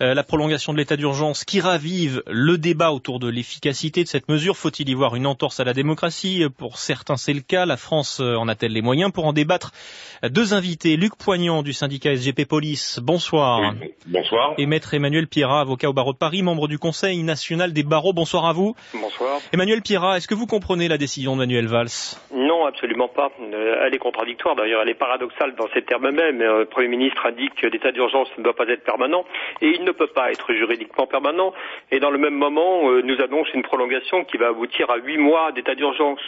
La prolongation de l'état d'urgence qui ravive le débat autour de l'efficacité de cette mesure. Faut-il y voir une entorse à la démocratie? Pour certains, c'est le cas. La France en a-t-elle les moyens? Pour en débattre, deux invités. Luc Poignant du syndicat SGP Police, bonsoir. Oui, bonsoir. Et maître Emmanuel Pierrat, avocat au barreau de Paris, membre du Conseil national des barreaux. Bonsoir à vous. Bonsoir. Emmanuel Pierrat, est-ce que vous comprenez la décision de Manuel Valls? Non, absolument pas. Elle est contradictoire. D'ailleurs, elle est paradoxale dans ses termes mêmes. Le Premier ministre indique que l'état d'urgence ne doit pas être permanent et il ne peut pas être juridiquement permanent. Et dans le même moment, nous annonce une prolongation qui va aboutir à 8 mois d'état d'urgence.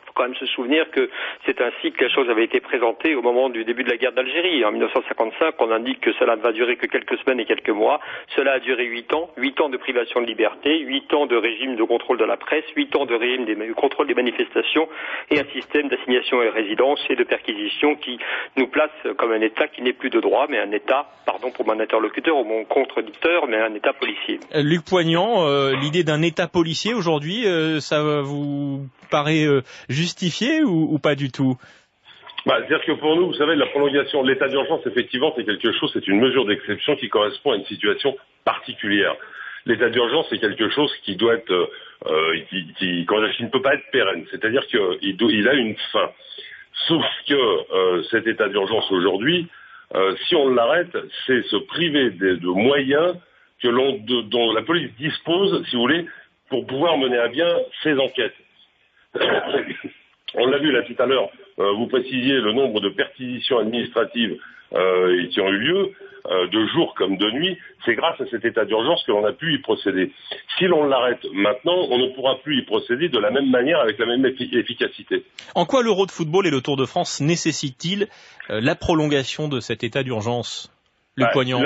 Il faut quand même se souvenir que c'est ainsi que les choses avaient été présentées au moment du début de la guerre d'Algérie. En 1955, on indique que cela ne va durer que quelques semaines et quelques mois. Cela a duré 8 ans. 8 ans de privation de liberté, 8 ans de régime de contrôle de la presse, 8 ans de régime de contrôle des manifestations et un système d'assignation à résidence et de perquisition qui nous place comme un État qui n'est plus de droit, mais un État, pardon pour mon interlocuteur ou mon contradicteur, mais un État policier. Luc Poignant, l'idée d'un État policier aujourd'hui, ça vous paraît justifié ou pas du tout? C'est-à-dire que pour nous, vous savez, la prolongation de l'état d'urgence, effectivement, c'est quelque chose, c'est une mesure d'exception qui correspond à une situation particulière. L'état d'urgence, c'est quelque chose qui doit être, qui ne peut pas être pérenne. C'est-à-dire qu'il a une fin. Sauf que cet état d'urgence aujourd'hui, si on l'arrête, c'est se priver de moyens dont la police dispose, si vous voulez, pour pouvoir mener à bien ses enquêtes. On l'a vu là tout à l'heure, vous précisiez le nombre de perquisitions administratives qui ont eu lieu, de jour comme de nuit. C'est grâce à cet état d'urgence que l'on a pu y procéder. Si l'on l'arrête maintenant, on ne pourra plus y procéder de la même manière, avec la même efficacité. En quoi l'Euro de football et le Tour de France nécessitent-ils la prolongation de cet état d'urgence, Luc Poignant?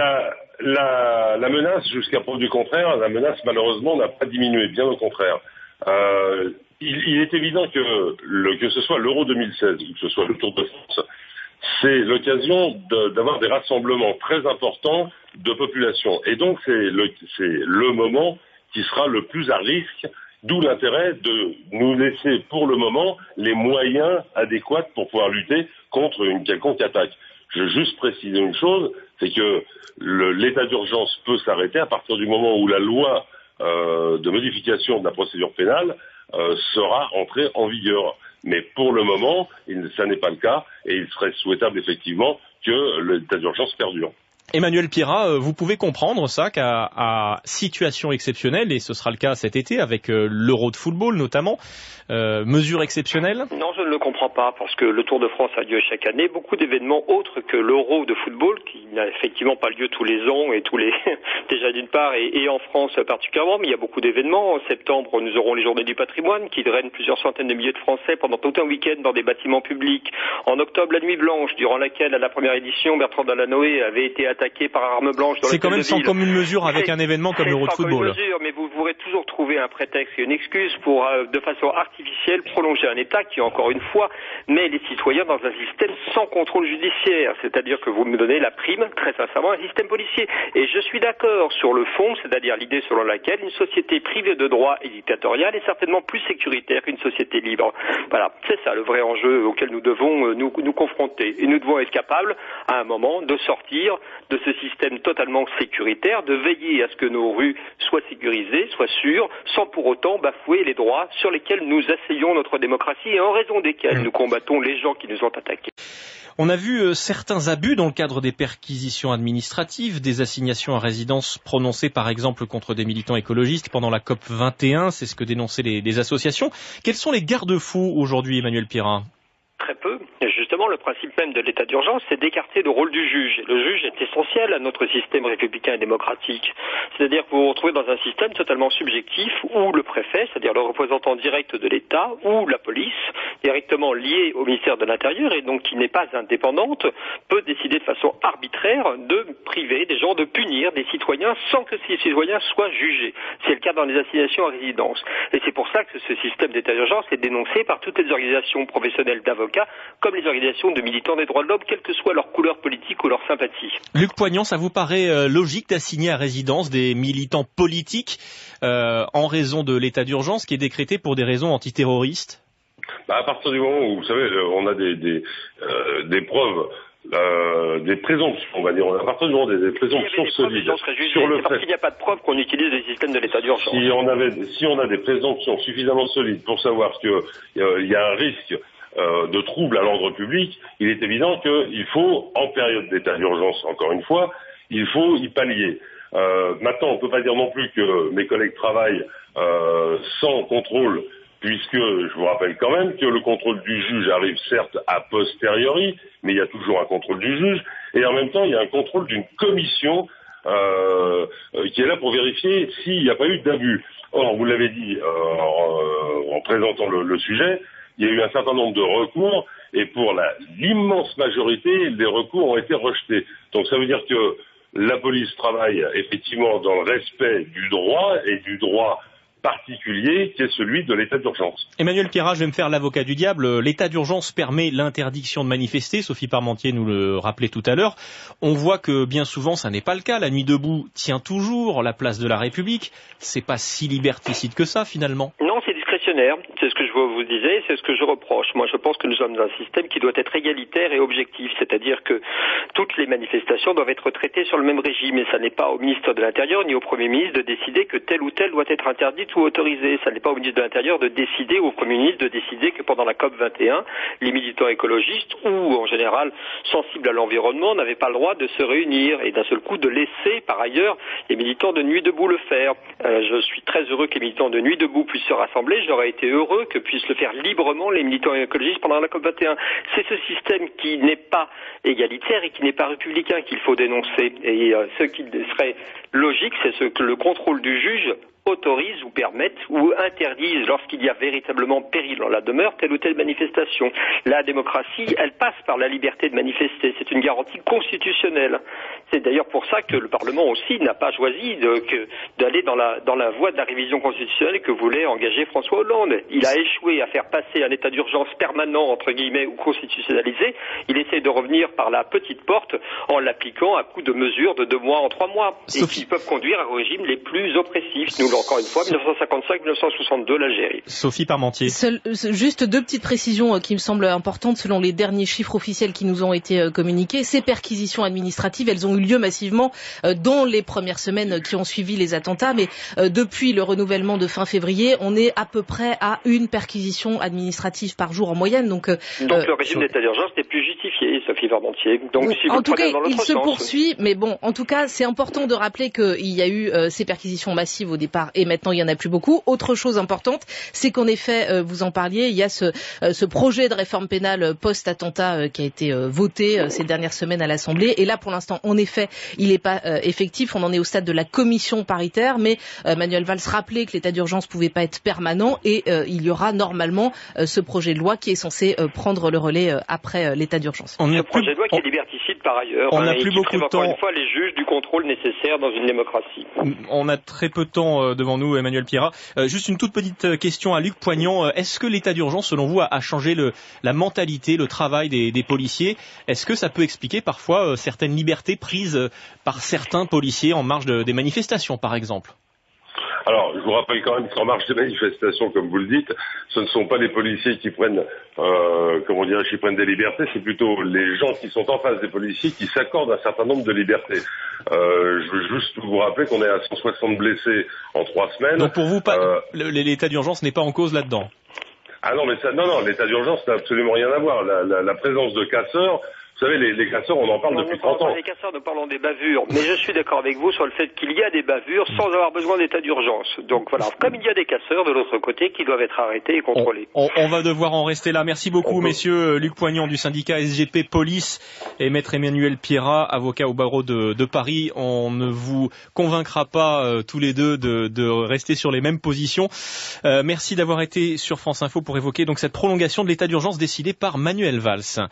La menace, jusqu'à preuve du contraire, la menace malheureusement n'a pas diminué, bien au contraire. Il est évident que ce soit l'Euro 2016 ou que ce soit le Tour de France, c'est l'occasion d'avoir des rassemblements très importants de population. Et donc c'est le moment qui sera le plus à risque, d'où l'intérêt de nous laisser pour le moment les moyens adéquats pour pouvoir lutter contre une quelconque attaque. Je veux juste préciser une chose, c'est que l'état d'urgence peut s'arrêter à partir du moment où la loi de modification de la procédure pénale sera entrée en vigueur. Mais pour le moment, ça n'est pas le cas et il serait souhaitable effectivement que l'état d'urgence perdure. Emmanuel Pierrat, vous pouvez comprendre ça qu'à situation exceptionnelle, et ce sera le cas cet été avec l'Euro de football notamment, mesure exceptionnelle? Non, je ne le comprends pas, parce que le Tour de France a lieu chaque année. Beaucoup d'événements autres que l'Euro de football, qui n'a effectivement pas lieu tous les ans et déjà d'une part, et en France particulièrement, mais il y a beaucoup d'événements. En septembre, nous aurons les Journées du patrimoine qui drainent plusieurs centaines de milliers de Français pendant tout un week-end dans des bâtiments publics. En octobre, la Nuit Blanche, durant laquelle, à la première édition, Bertrand Delanoë avait été attaqué par arme blanche dans C'est quand même sans commune mesure avec un événement comme l'Euro de football. Mais vous pourrez toujours trouver un prétexte et une excuse pour, de façon artificielle, prolonger un État qui, encore une fois, met les citoyens dans un système sans contrôle judiciaire. C'est-à-dire que vous me donnez la prime, très sincèrement, un système policier. Et je suis d'accord sur le fond, c'est-à-dire l'idée selon laquelle une société privée de droit et dictatoriale est certainement plus sécuritaire qu'une société libre. Voilà, c'est ça le vrai enjeu auquel nous devons nous confronter. Et nous devons être capables, à un moment, de sortir de ce système totalement sécuritaire, de veiller à ce que nos rues soient sécurisées, soient sûres, sans pour autant bafouer les droits sur lesquels nous asseyons notre démocratie et en raison desquels nous combattons les gens qui nous ont attaqués. On a vu certains abus dans le cadre des perquisitions administratives, des assignations à résidence prononcées par exemple contre des militants écologistes pendant la COP 21, c'est ce que dénonçaient les associations. Quels sont les garde-fous aujourd'hui, Emmanuel Pierrat? Très peu. Justement, le principe même de l'état d'urgence, c'est d'écarter le rôle du juge. Le juge est essentiel à notre système républicain et démocratique. C'est-à-dire que vous vous retrouvez dans un système totalement subjectif où le préfet, c'est-à-dire le représentant direct de l'État, ou la police, directement liée au ministère de l'Intérieur et donc qui n'est pas indépendante, peut décider de façon arbitraire de priver des gens, de punir des citoyens sans que ces citoyens soient jugés. C'est le cas dans les assignations à résidence. Et c'est pour ça que ce système d'état d'urgence est dénoncé par toutes les organisations professionnelles d'avocats, comme les organisations de militants des droits de l'homme, quelle que soit leur couleur politique ou leur sympathie. Luc Poignant, ça vous paraît logique d'assigner à résidence des militants politiques en raison de l'état d'urgence qui est décrété pour des raisons antiterroristes? À partir du moment où, vous savez, on a des preuves des présomptions, on va dire, on a partout des présomptions solides sur le fait. Parce qu'il n'y a pas de preuve qu'on utilise le système de l'état d'urgence. Si on a des présomptions suffisamment solides pour savoir qu'il y a un risque de trouble à l'ordre public, il est évident qu'il faut, en période d'état d'urgence, encore une fois, il faut y pallier. Maintenant, on ne peut pas dire non plus que mes collègues travaillent sans contrôle, puisque je vous rappelle quand même que le contrôle du juge arrive certes a posteriori, mais il y a toujours un contrôle du juge, et en même temps il y a un contrôle d'une commission qui est là pour vérifier s'il n'y a pas eu d'abus. Or, vous l'avez dit en présentant le sujet, il y a eu un certain nombre de recours, et pour l'immense majorité, les recours ont été rejetés. Donc ça veut dire que la police travaille effectivement dans le respect du droit, et du droit particulier qui est celui de l'état d'urgence. Emmanuel Pierrat, je vais me faire l'avocat du diable. L'état d'urgence permet l'interdiction de manifester. Sophie Parmentier nous le rappelait tout à l'heure. On voit que bien souvent, ça n'est pas le cas. La Nuit debout tient toujours la place de la République. C'est pas si liberticide que ça, finalement. Non, c'est discrétionnaire. C'est ce que je vous disais, c'est ce que je reproche. Moi, je pense que nous sommes dans un système qui doit être égalitaire et objectif. C'est-à-dire que toutes les manifestations doivent être traitées sur le même régime. Et ça n'est pas au ministre de l'Intérieur ni au Premier ministre de décider que telle ou telle doit être interdite ou autorisé. Ça n'est pas au ministre de l'Intérieur de décider, ou au Premier ministre de décider que pendant la COP 21, les militants écologistes ou en général sensibles à l'environnement n'avaient pas le droit de se réunir et d'un seul coup de laisser par ailleurs les militants de Nuit debout le faire. Je suis très heureux que les militants de Nuit debout puissent se rassembler. J'aurais été heureux que puissent le faire librement les militants écologistes pendant la COP 21. C'est ce système qui n'est pas égalitaire et qui n'est pas républicain qu'il faut dénoncer. Et ce qui serait logique, c'est ce que le contrôle du juge autorise ou permette ou interdise lorsqu'il y a véritablement péril dans la demeure telle ou telle manifestation. La démocratie, elle passe par la liberté de manifester. C'est une garantie constitutionnelle. C'est d'ailleurs pour ça que le Parlement aussi n'a pas choisi d'aller dans la voie de la révision constitutionnelle que voulait engager François Hollande. Il a échoué à faire passer un état d'urgence permanent, entre guillemets, ou constitutionnalisé. Il essaie de revenir par la petite porte en l'appliquant à coup de mesures de 2 mois en 3 mois. Et qui peuvent conduire aux régimes les plus oppressifs. Nous, encore une fois, 1955-1962, l'Algérie. Sophie Parmentier. Juste 2 petites précisions qui me semblent importantes selon les derniers chiffres officiels qui nous ont été communiqués. Ces perquisitions administratives, elles ont eu lieu massivement dans les premières semaines qui ont suivi les attentats, mais depuis le renouvellement de fin février, on est à peu près à 1 perquisition administrative par jour en moyenne. Donc le régime d'état d'urgence n'est plus justifié, Sophie Parmentier. Donc si vous en tout cas, il se sens, poursuit, mais bon, en tout cas, c'est important de rappeler qu'il y a eu ces perquisitions massives au départ et maintenant il y en a plus beaucoup. Autre chose importante, c'est qu'en effet, vous en parliez, il y a ce projet de réforme pénale post-attentat qui a été voté ces dernières semaines à l'Assemblée. Et là, pour l'instant, en effet, il n'est pas effectif. On en est au stade de la commission paritaire, mais Manuel Valls rappelait que l'état d'urgence pouvait pas être permanent et il y aura normalement ce projet de loi qui est censé prendre le relais après l'état d'urgence. Ce projet de loi qui est liberticide par ailleurs. On n'a plus beaucoup de temps. Encore une fois, les juges du contrôle nécessaire dans une démocratie. On a très peu de temps devant nous, Emmanuel Pierrat. Juste une toute petite question à Luc Poignant. Est-ce que l'état d'urgence, selon vous, a changé la mentalité, le travail des policiers? Est-ce que ça peut expliquer parfois certaines libertés prises par certains policiers en marge des manifestations, par exemple? Alors, je vous rappelle quand même qu'en marge des manifestations, comme vous le dites, ce ne sont pas les policiers qui prennent, qui prennent des libertés, c'est plutôt les gens qui sont en face des policiers qui s'accordent un certain nombre de libertés. Je veux juste vous rappeler qu'on est à 160 blessés en 3 semaines. Donc pour vous, l'état d'urgence n'est pas en cause là-dedans? Ah non, mais l'état d'urgence n'a absolument rien à voir. La présence de casseurs, vous savez, les casseurs, on en parle depuis 30 ans. Les casseurs, nous parlons des bavures. Mais je suis d'accord avec vous sur le fait qu'il y a des bavures sans avoir besoin d'état d'urgence. Donc voilà, comme il y a des casseurs de l'autre côté qui doivent être arrêtés et contrôlés. On va devoir en rester là. Merci beaucoup, messieurs. Luc Poignant du syndicat SGP Police et maître Emmanuel Pierrat, avocat au barreau de Paris. On ne vous convaincra pas tous les deux de rester sur les mêmes positions. Merci d'avoir été sur France Info pour évoquer donc cette prolongation de l'état d'urgence décidée par Manuel Valls.